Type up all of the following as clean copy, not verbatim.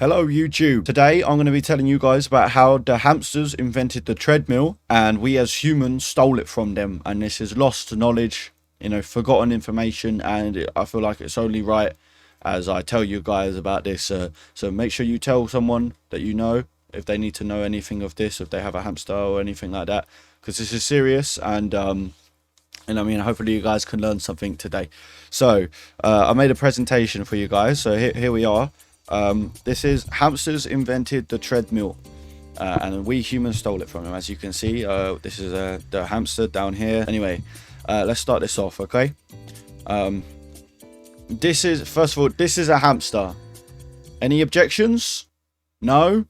Hello YouTube. Today I'm going to be telling you guys about how the hamsters invented the treadmill and we as humans stole it from them, and this is lost knowledge, forgotten information, and I feel like it's only right as I tell you guys about this. So make sure you tell someone that you know if they need to know anything of this, if they have a hamster or anything like that, because this is serious. And I mean, hopefully you guys can learn something today. So I made a presentation for you guys, so here we are. This is hamsters invented the treadmill, and we humans stole it from them. As you can see, this is the hamster down here. Anyway, let's start this off, okay? This is, first of all, this is a hamster. Any objections? No?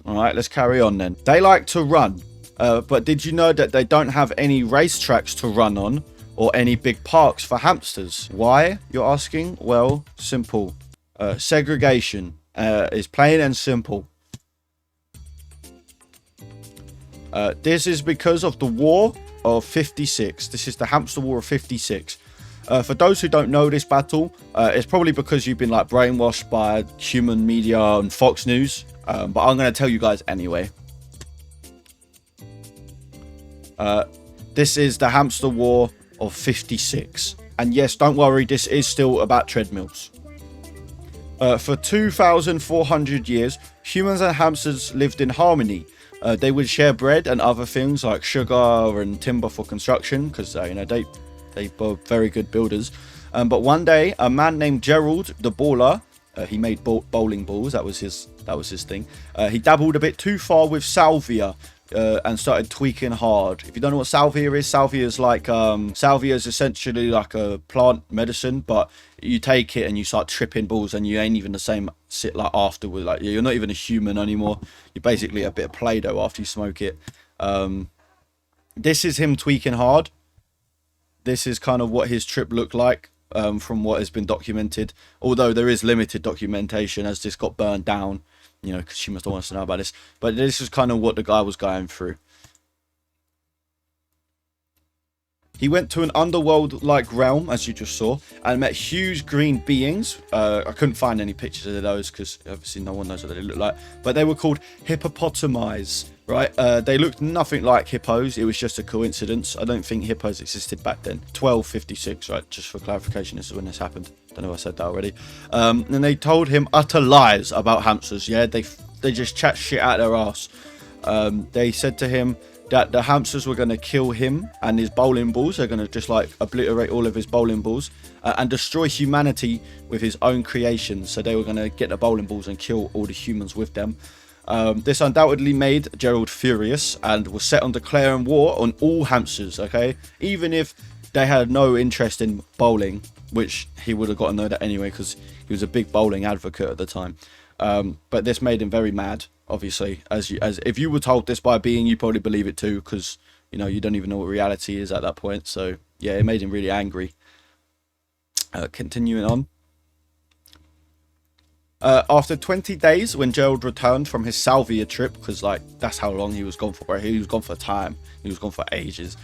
All right, let's carry on then. They like to run, but did you know that they don't have any racetracks to run on or any big parks for hamsters? Why, you're asking? Well, simple. Segregation is plain and simple. This is because of the War of 56. This is the Hamster War of 56. For those who don't know this battle, it's probably because you've been like brainwashed by human media and Fox News, but I'm going to tell you guys anyway. This is the Hamster War of 56. And yes, don't worry, this is still about treadmills. For 2,400 years, humans and hamsters lived in harmony. They would share bread and other things like sugar and timber for construction, because they were very good builders. But one day, a man named Gerald, the baller, he made bowling balls. That was his thing. He dabbled a bit too far with salvia. And started tweaking hard. If you don't know what salvia is like salvia is essentially like a plant medicine, but you take it and you start tripping balls and you ain't even the same like afterward. Like you're not even a human anymore. You're basically a bit of Play-Doh after you smoke it. This is him tweaking hard. This is kind of what his trip looked like from what has been documented, although there is limited documentation as this got burned down, because humans don't want us to know about this. But this is kind of what the guy was going through. He went to an underworld-like realm, as you just saw, and met huge green beings. I couldn't find any pictures of those because obviously no one knows what they look like. But they were called hippopotami, right? They looked nothing like hippos. It was just a coincidence. I don't think hippos existed back then. 1256, right? Just for clarification, this is when this happened. Don't know if I said that already. And they told him utter lies about hamsters. Yeah, they just chat shit out their ass. They said to him that the hamsters were going to kill him and his bowling balls. They're going to just like obliterate all of his bowling balls and destroy humanity with his own creations. So they were going to get the bowling balls and kill all the humans with them. This undoubtedly made Gerald furious and was set on declaring war on all hamsters, okay? Even if they had no interest in bowling, which he would have got to know that anyway because he was a big bowling advocate at the time. But this made him very mad, obviously. As if you were told this by a being, you probably believe it too, because you don't even know what reality is at that point. So yeah, it made him really angry. Continuing on. After 20 days, when Gerald returned from his salvia trip, because like that's how long he was gone for, right? He was gone for time. He was gone for ages.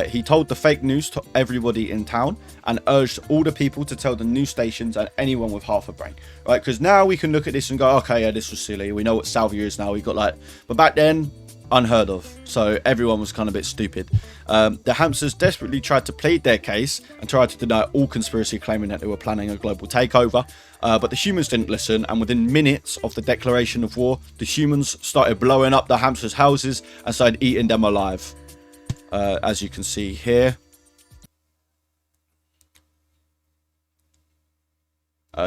He told the fake news to everybody in town and urged all the people to tell the news stations and anyone with half a brain, right? Because now we can look at this and go, okay, yeah, this was silly. We know what salvia is now. We got like, but back then, unheard of. So everyone was kind of a bit stupid. The hamsters desperately tried to plead their case and tried to deny all conspiracy, claiming that they were planning a global takeover. But the humans didn't listen, and within minutes of the declaration of war, the humans started blowing up the hamsters' houses and started eating them alive. As you can see here.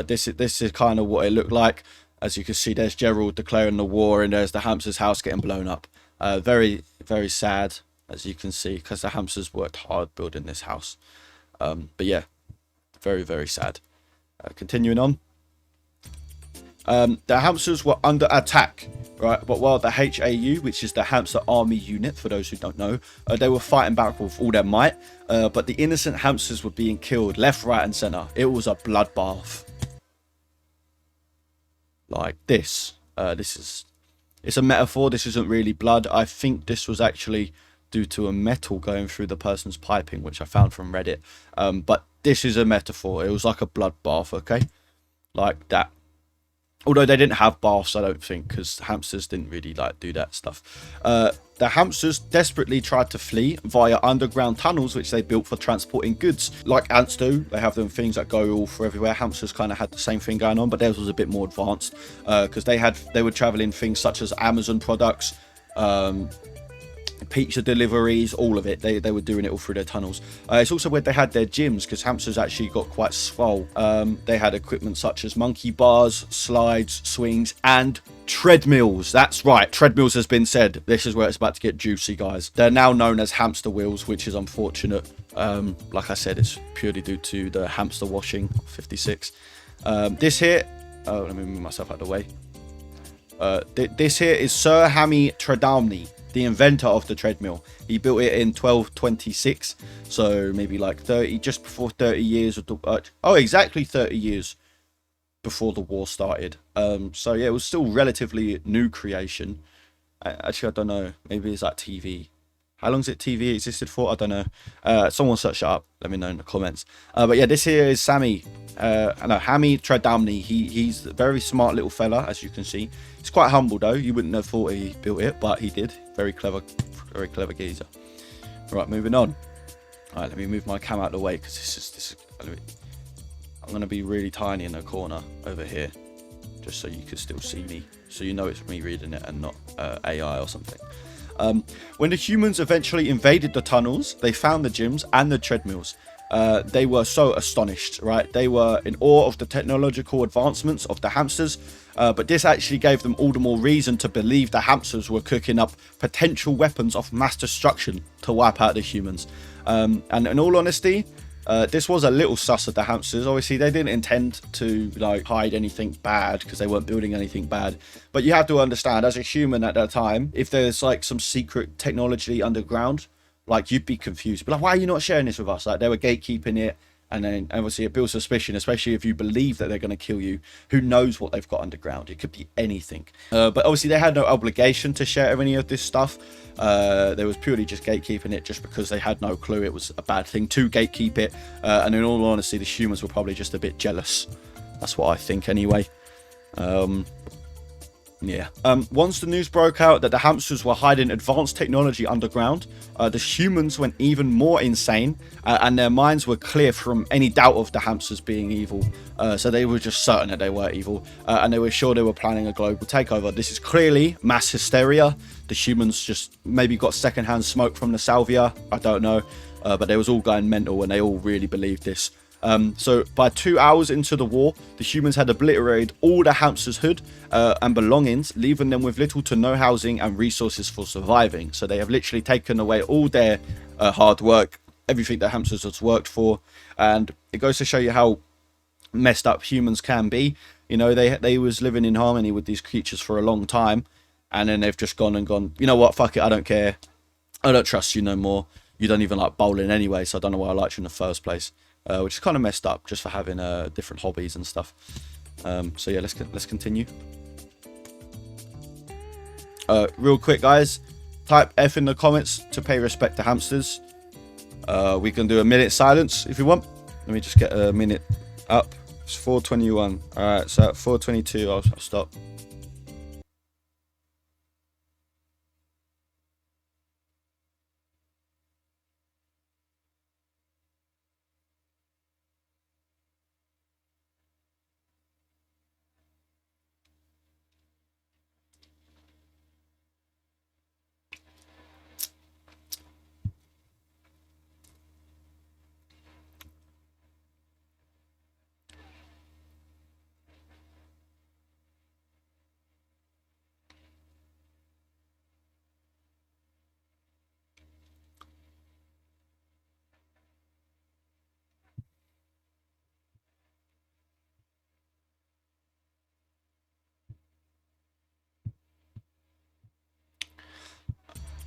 This is kind of what it looked like. As you can see, there's Gerald declaring the war, and there's the hamster's house getting blown up. Very, very sad, as you can see, because the hamsters worked hard building this house. But yeah, very, very sad. Continuing on. The hamsters were under attack, right? But while the HAU, which is the hamster army unit, for those who don't know, they were fighting back with all their might. But the innocent hamsters were being killed left, right, and center. It was a bloodbath. Like this. It's a metaphor. This isn't really blood. I think this was actually due to a metal going through the person's piping, which I found from Reddit. But this is a metaphor. It was like a bloodbath, okay? Like that. Although they didn't have baths, I don't think, because hamsters didn't really like do that stuff. The hamsters desperately tried to flee via underground tunnels, which they built for transporting goods. Like ants do, they have them things that go all for everywhere. Hamsters kind of had the same thing going on, but theirs was a bit more advanced because they were traveling things such as Amazon products, pizza deliveries, all of it. They were doing it all through their tunnels. It's also where they had their gyms, because hamsters actually got quite swole. They had equipment such as monkey bars, slides, swings, and treadmills. That's right, treadmills has been said. This is where it's about to get juicy, guys. They're now known as hamster wheels, which is unfortunate. Like I said, it's purely due to the hamster washing 56. This here, let me move myself out of the way. This here is Sir Hammy, the inventor of the treadmill. He built it in 1226, so maybe like 30, just before 30 years of the, exactly 30 years before the war started. So yeah, it was still relatively new creation. Actually, I don't know, maybe it's like TV. How long has it TV existed for? I don't know. Someone search it up, let me know in the comments. But yeah, this here is Hammy Treadmill. He's a very smart little fella, as you can see. He's quite humble though. You wouldn't have thought he built it, but he did. Very clever geezer. Right, moving on. All right, let me move my cam out of the way, because this is I'm gonna be really tiny in the corner over here, just so you can still see me, so you know it's me reading it and not AI or something. When the humans eventually invaded the tunnels, they found the gyms and the treadmills. They were so astonished, right? They were in awe of the technological advancements of the hamsters, but this actually gave them all the more reason to believe the hamsters were cooking up potential weapons of mass destruction to wipe out the humans. And in all honesty, this was a little sus of the hamsters. Obviously, they didn't intend to like hide anything bad, because they weren't building anything bad. But you have to understand, as a human at that time, if there's like some secret technology underground, like you'd be confused. But like, why are you not sharing this with us? Like, they were gatekeeping it, and then obviously it builds suspicion, especially if you believe that they're going to kill you. Who knows what they've got underground? It could be anything. But obviously they had no obligation to share any of this stuff. They was purely just gatekeeping it, just because they had no clue it was a bad thing to gatekeep it. And in all honesty, the humans were probably just a bit jealous. That's what I think anyway. Yeah. Once the news broke out that the hamsters were hiding advanced technology underground, the humans went even more insane, and their minds were clear from any doubt of the hamsters being evil. So they were just certain that they were evil, and they were sure they were planning a global takeover. This is clearly mass hysteria. The humans just maybe got secondhand smoke from the salvia. I don't know, but they was all going mental, and they all really believed this. So by 2 hours into the war, the humans had obliterated all the hamsters' hood and belongings, leaving them with little to no housing and resources for surviving. So they have literally taken away all their hard work, everything that hamsters has worked for. And it goes to show you how messed up humans can be. You know, they was living in harmony with these creatures for a long time, and then they've just gone, you know what, fuck it, I don't care. I don't trust you no more. You don't even like bowling anyway, so I don't know why I liked you in the first place. Which is kind of messed up, just for having different hobbies and stuff. So yeah, let's continue. Real quick, guys, type F in the comments to pay respect to hamsters. We can do a minute silence if you want. Let me just get a minute up. It's 4:21. All right, so at 4:22, I'll stop.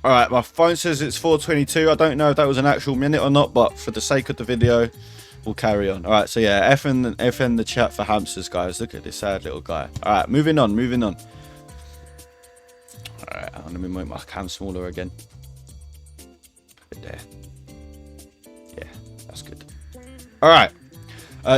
All right, my phone says it's 4:22. I don't know if that was an actual minute or not, but for the sake of the video, we'll carry on. All right, so yeah, F in the chat for hamsters, guys. Look at this sad little guy. All right, moving on. All right, I'm gonna make my cam smaller again. Put it there. Yeah, that's good. All right,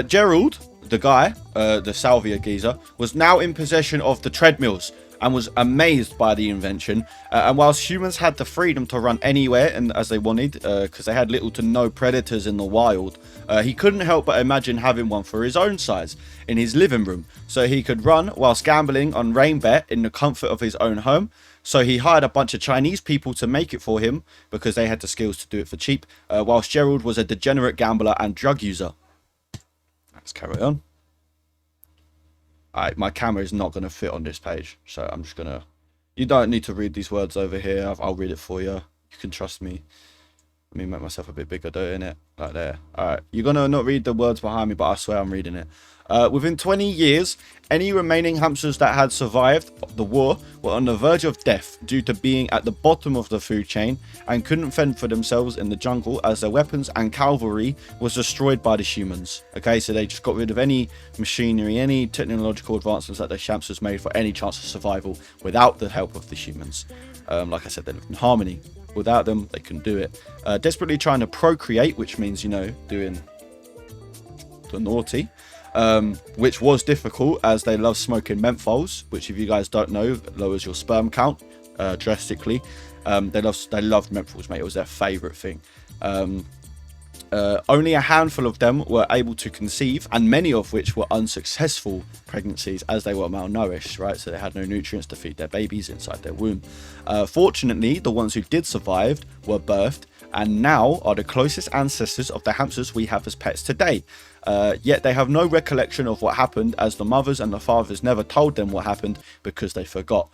Gerald, the guy, the salvia geezer, was now in possession of the treadmills and was amazed by the invention. And whilst humans had the freedom to run anywhere and as they wanted, because they had little to no predators in the wild, he couldn't help but imagine having one for his own size in his living room, so he could run whilst gambling on rain bet in the comfort of his own home. So he hired a bunch of Chinese people to make it for him because they had the skills to do it for cheap, whilst Gerald was a degenerate gambler and drug user. Let's carry on. Alright, my camera is not going to fit on this page, so I'm just going to... You don't need to read these words over here. I'll read it for you. You can trust me. Let me make myself a bit bigger, doing it like there. Alright, you're going to not read the words behind me, but I swear I'm reading it. Within 20 years, any remaining hamsters that had survived the war were on the verge of death due to being at the bottom of the food chain and couldn't fend for themselves in the jungle as their weapons and cavalry was destroyed by the humans. Okay, so they just got rid of any machinery, any technological advancements that the hamsters made for any chance of survival without the help of the humans. Like I said, they lived in harmony. Without them, they couldn't do it. Desperately trying to procreate, which means, you know, doing the naughty. Which was difficult as they love smoking menthols, which if you guys don't know lowers your sperm count drastically. They loved menthols, mate. It was their favorite thing. Only a handful of them were able to conceive, and many of which were unsuccessful pregnancies as they were malnourished, right? So they had no nutrients to feed their babies inside their womb. Fortunately, the ones who did survive were birthed and now are the closest ancestors of the hamsters we have as pets today. Yet they have no recollection of what happened, as the mothers and the fathers never told them what happened because they forgot.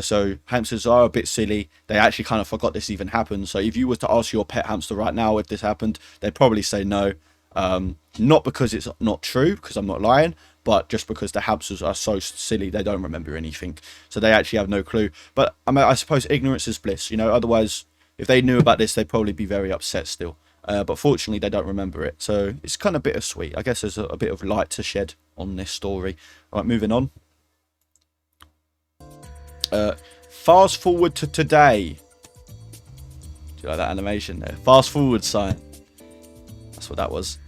So hamsters are a bit silly. They actually kind of forgot this even happened. So if you were to ask your pet hamster right now if this happened, they'd probably say no. Not because it's not true, because I'm not lying, but just because the hamsters are so silly they don't remember anything. So they actually have no clue. But I mean, I suppose ignorance is bliss, you know. Otherwise, if they knew about this, they'd probably be very upset still. But fortunately, they don't remember it. So it's kind of bittersweet. I guess there's a bit of light to shed on this story. All right, moving on. Fast forward to today. Do you like that animation there? Fast forward sign. That's what that was.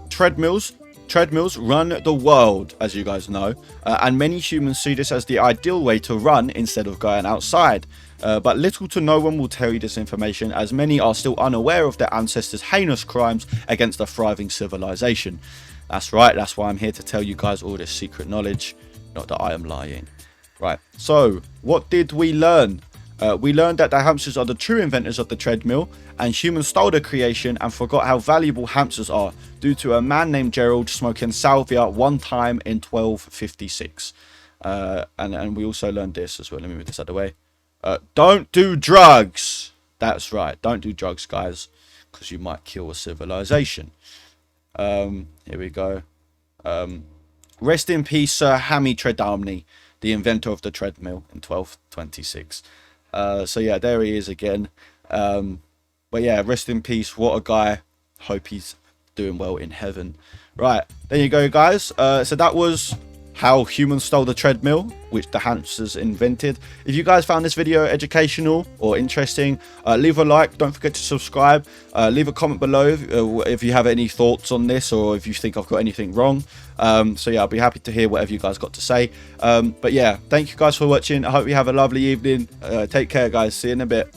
Treadmills run the world, as you guys know, and many humans see this as the ideal way to run instead of going outside. But little to no one will tell you this information, as many are still unaware of their ancestors' heinous crimes against a thriving civilization. That's right, that's why I'm here to tell you guys all this secret knowledge, not that I am lying. Right, so what did we learn? We learned that the hamsters are the true inventors of the treadmill, and humans stole the creation and forgot how valuable hamsters are due to a man named Gerald smoking salvia one time in 1256. And we also learned this as well. Let me move this out of the way. Don't do drugs. That's right, don't do drugs, guys, because you might kill a civilization. Here we go. Rest in peace, Sir Hammy Treadmill, the inventor of the treadmill in 1226. So yeah, there he is again. But yeah, rest in peace. What a guy. Hope he's doing well in heaven. Right, there you go, guys. So that was how humans stole the treadmill, which the hamsters invented. If you guys found this video educational or interesting, leave a like. Don't forget to subscribe. Leave a comment below if you have any thoughts on this, or if you think I've got anything wrong. So yeah, I'll be happy to hear whatever you guys got to say. But yeah, thank you guys for watching. I hope you have a lovely evening. Take care, guys. See you in a bit.